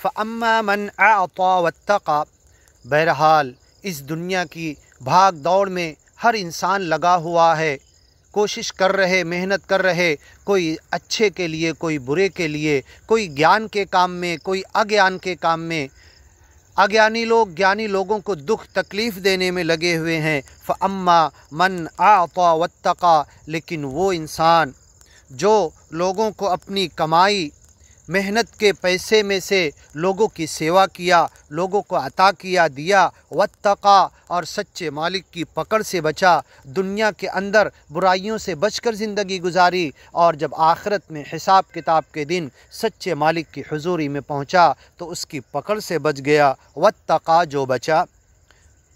फ़अम्मा मन अअता वत्तक़ा। बहरहाल इस दुनिया की भाग दौड़ में हर इंसान लगा हुआ है, कोशिश कर रहे, मेहनत कर रहे, कोई अच्छे के लिए, कोई बुरे के लिए, कोई ज्ञान के काम में, कोई अज्ञान के काम में। अज्ञानी लोग ज्ञानी लोगों को दुख तकलीफ़ देने में लगे हुए हैं। फ़अम्मा मन अअता वत्तक़ा, लेकिन वो इंसान जो लोगों को अपनी कमाई मेहनत के पैसे में से लोगों की सेवा किया, लोगों को अता किया, दिया, वत्तक़ा, और सच्चे मालिक की पकड़ से बचा, दुनिया के अंदर बुराइयों से बचकर ज़िंदगी गुजारी, और जब आखिरत में हिसाब किताब के दिन सच्चे मालिक की हुजूरी में पहुंचा तो उसकी पकड़ से बच गया। वत्तक़ा, जो बचा,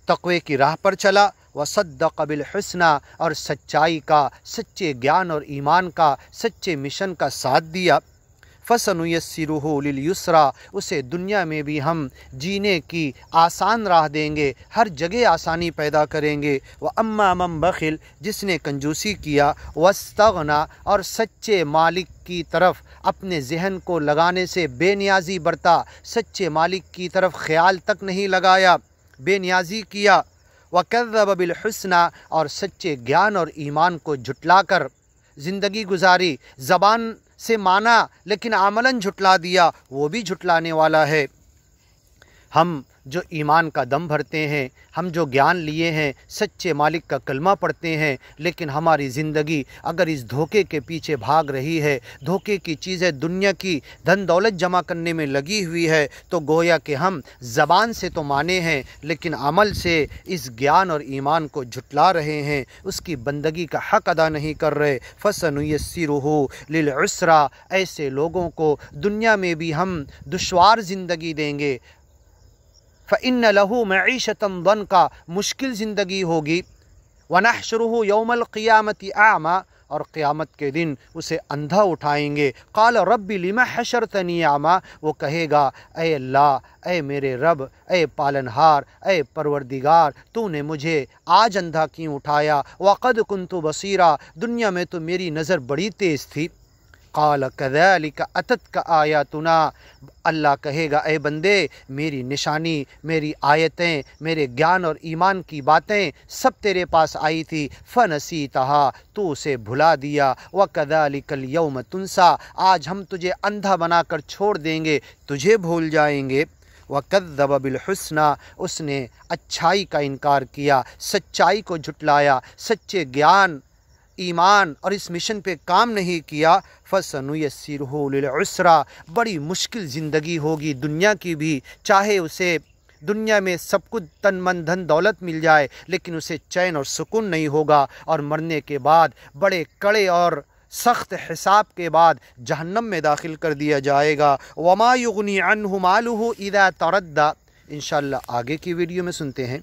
तक़वे की राह पर चला, वसद्दक़ बिल हुस्ना, और सच्चाई का, सच्चे ज्ञान और ईमान का, सच्चे मिशन का साथ दिया। फ़सनुयस्सिरुहु लिल युस्रा, उसे दुनिया में भी हम जीने की आसान राह देंगे, हर जगह आसानी पैदा करेंगे। व अम्मा मन बखिल, जिसने कंजूसी किया, वस्तगना, और सच्चे मालिक की तरफ अपने जहन को लगाने से बेनियाजी बरता, सच्चे मालिक की तरफ ख्याल तक नहीं लगाया, बेनियाजी किया। वकज़्ज़ब बिल हुस्ना, और सच्चे ज्ञान और ईमान को झुटलाकर ज़िंदगी गुजारी, ज़बान से माना लेकिन अमलन झुटला दिया, वो भी झुटलाने वाला है। हम जो ईमान का दम भरते हैं, हम जो ज्ञान लिए हैं, सच्चे मालिक का कलमा पढ़ते हैं, लेकिन हमारी ज़िंदगी अगर इस धोखे के पीछे भाग रही है, धोखे की चीज़ें, दुनिया की धन दौलत जमा करने में लगी हुई है, तो गोया कि हम ज़बान से तो माने हैं लेकिन अमल से इस ज्ञान और ईमान को झुटला रहे हैं, उसकी बंदगी का हक़ अदा नहीं कर रहे। फ़सनुयस्सिरुहु लिल उसरा, ऐसे लोगों को दुनिया में भी हम दुश्वार ज़िंदगी देंगे। फ़इन्न लहू मईशतन दनका, मुश्किल ज़िंदगी होगी। वनहशुरुहु यौमल क़ियामति आमा, और क़यामत के दिन उसे अंधा उठाएंगे। क़ाल रब्बि लिमा हशरतनी आमा, वो कहेगा, ऐ अल्लाह, ऐ मेरे रब, ऐ पालनहार, ऐ परवरदिगार, तूने मुझे आज अंधा क्यों उठाया। वक़द कुन्तु बसीरा, दुनिया में तो मेरी नज़र बड़ी तेज़ थी। क़ाल कज़ालिक अततक आयातुना, अल्लाह कहेगा, ए बंदे, मेरी निशानी, मेरी आयतें, मेरे ज्ञान और ईमान की बातें सब तेरे पास आई थी। फ़नसीतहा, तू उसे भुला दिया। व कज़ालिकल यौम तुनसा, आज हम तुझे अंधा बनाकर छोड़ देंगे, तुझे भूल जाएंगे। वकज़्ज़ब बिल हुस्ना, उसने अच्छाई का इनकार किया, सच्चाई को झुटलाया, सच्चे ज्ञान, ईमान और इस मिशन पे काम नहीं किया। फ़सनुयस्सिरुहु लिल उसरा, बड़ी मुश्किल ज़िंदगी होगी दुनिया की भी, चाहे उसे दुनिया में सब कुछ तन मन धन दौलत मिल जाए, लेकिन उसे चैन और सुकून नहीं होगा, और मरने के बाद बड़े कड़े और सख्त हिसाब के बाद जहन्नम में दाखिल कर दिया जाएगा। वमा युगनी अन्हु मालुहु इज़ा तरद्दा। इंशाअल्लाह आगे की वीडियो में सुनते हैं।